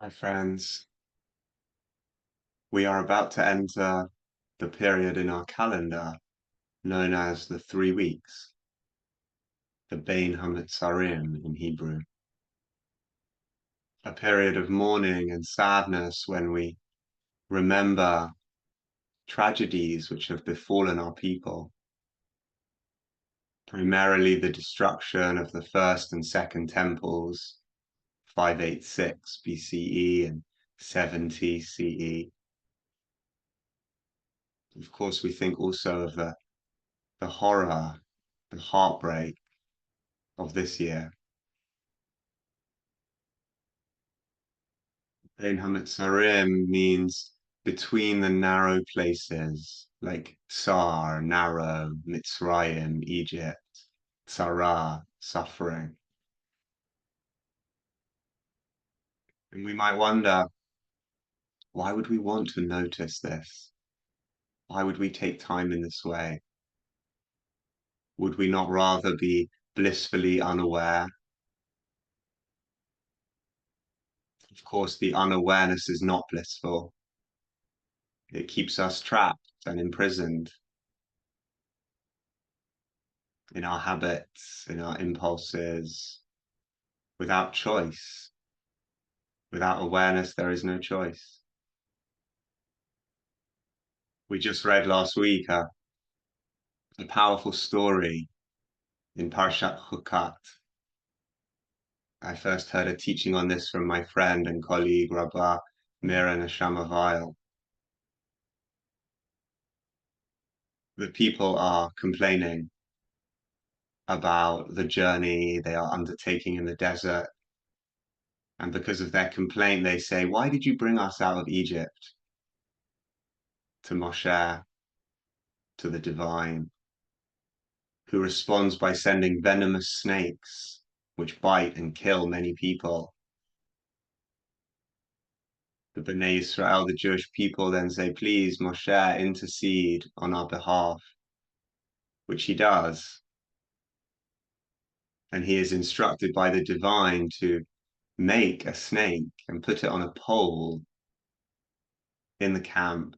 Hi, friends. We are about to enter the period in our calendar known as the 3 weeks, the Bein HaMetzarim in Hebrew, a period of mourning and sadness when we remember tragedies which have befallen our people, primarily the destruction of the first and second temples, 586 BCE and 70 CE. Of course, we think also of the horror, the heartbreak of this year. Ein Hametzarim means between the narrow places, like Tsar, narrow, Mitzrayim, Egypt, Tzara, suffering. And we might wonder, why would we want to notice this? Why would we take time in this way? Would we not rather be blissfully unaware? Of course, the unawareness is not blissful. It keeps us trapped and imprisoned in our habits, in our impulses, without choice. Without awareness, there is no choice. We just read last week a powerful story in Parshat Chukat. I first heard a teaching on this from my friend and colleague, Rabbah Mira Neshama Weil. The people are complaining about the journey they are undertaking in the desert. And because of their complaint, they say, "Why did you bring us out of Egypt?" To Moshe, to the divine, who responds by sending venomous snakes which bite and kill many people. The Bnei Israel, the Jewish people, then say, "Please, Moshe, intercede on our behalf," which he does. And he is instructed by the divine to make a snake and put it on a pole in the camp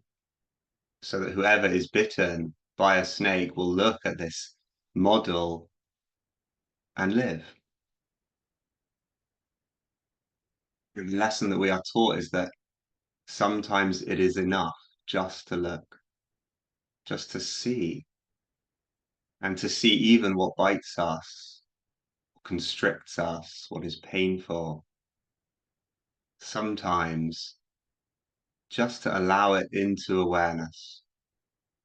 so that whoever is bitten by a snake will look at this model and live. And the lesson that we are taught is that sometimes it is enough just to look, just to see, and to see even what bites us, constricts us, what is painful. Sometimes just to allow it into awareness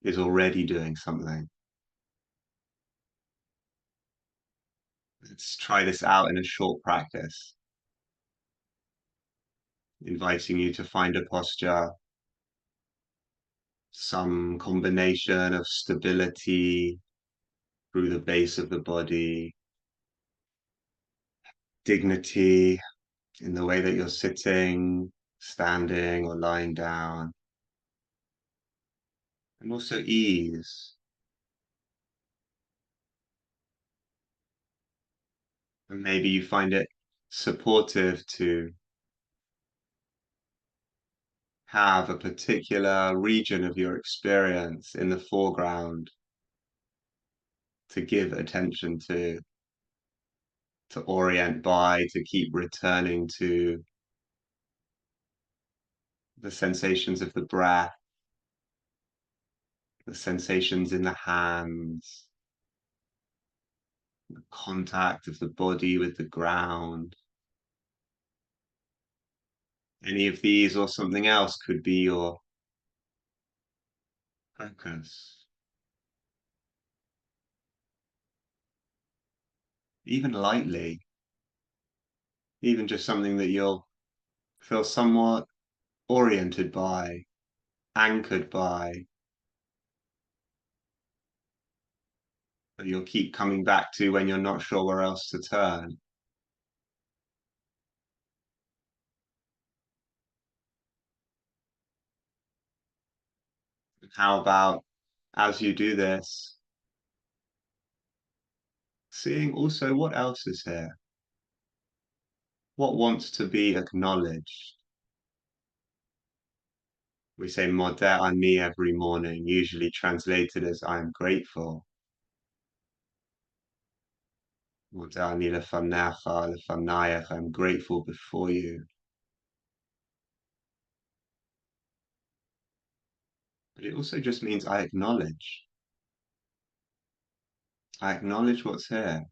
is already doing something. Let's try this out in a short practice, inviting you to find a posture, some combination of stability through the base of the body, dignity in the way that you're sitting, standing, or lying down, and also ease. And maybe you find it supportive to have a particular region of your experience in the foreground to give attention to orient by, to keep returning to the sensations of the breath, the sensations in the hands, the contact of the body with the ground. Any of these or something else could be your focus. Even lightly, even just something that you'll feel somewhat oriented by, anchored by, that you'll keep coming back to when you're not sure where else to turn. How about, as you do this, seeing also what else is here? What wants to be acknowledged? We say Modeh ani every morning, usually translated as I'm grateful. Modeh ani lefanecha, lefanayach, I'm grateful before you. But it also just means I acknowledge. I acknowledge what's here.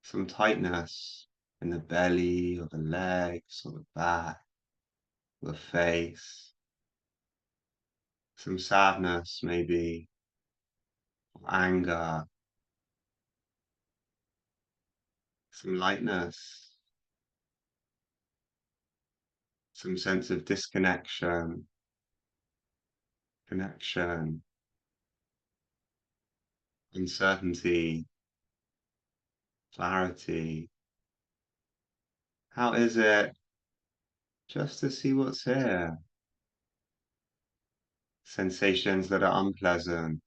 Some tightness in the belly or the legs or the back, or the face. Some sadness, maybe, or anger. Some lightness. Some sense of disconnection, connection, uncertainty, clarity. How is it just to see what's here? Sensations that are unpleasant,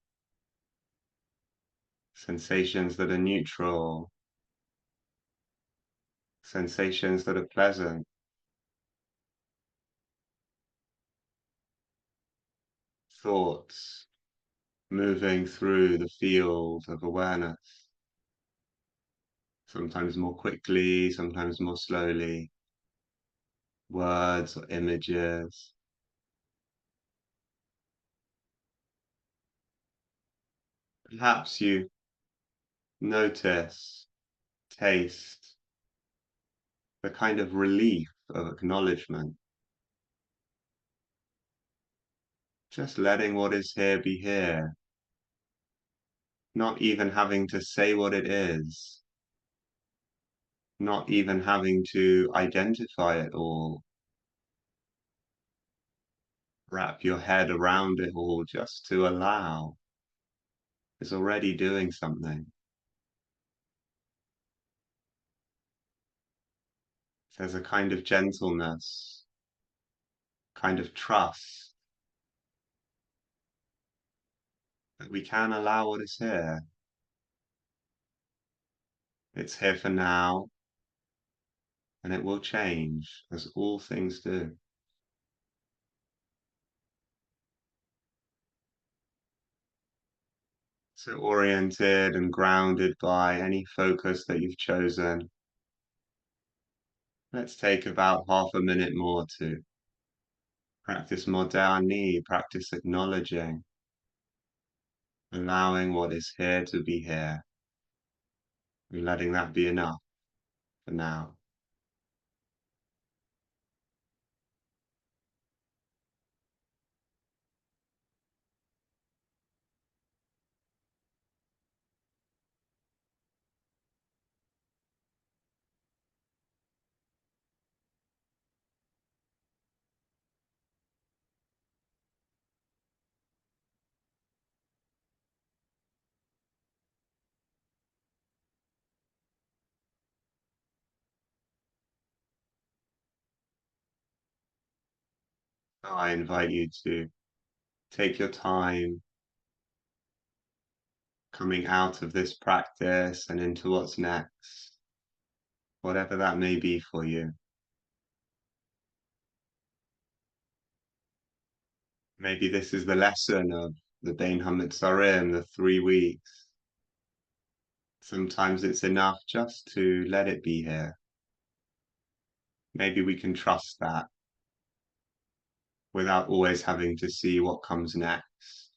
sensations that are neutral, sensations that are pleasant, thoughts moving through the field of awareness, sometimes more quickly, sometimes more slowly, words or images. Perhaps you notice, taste the kind of relief of acknowledgement, just letting what is here be here, not even having to say what it is, not even having to identify it all, wrap your head around it all, just to allow is already doing something. There's a kind of gentleness, kind of trust that we can allow what is here. It's here for now, and it will change, as all things do. So oriented and grounded by any focus that you've chosen, let's take about half a minute more to practice modernity, practice acknowledging, allowing what is here to be here, and letting that be enough for now. So I invite you to take your time coming out of this practice and into what's next, whatever that may be for you. Maybe this is the lesson of the Bein HaMitzarim, the 3 weeks. Sometimes it's enough just to let it be here. Maybe we can trust that without always having to see what comes next,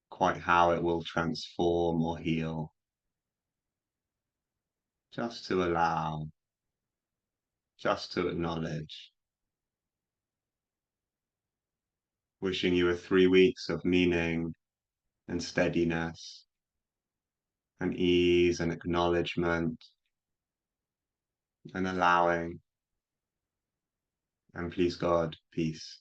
quite how it will transform or heal. Just to allow, just to acknowledge. Wishing you 3 weeks of meaning and steadiness and ease and acknowledgement and allowing, and please God, peace.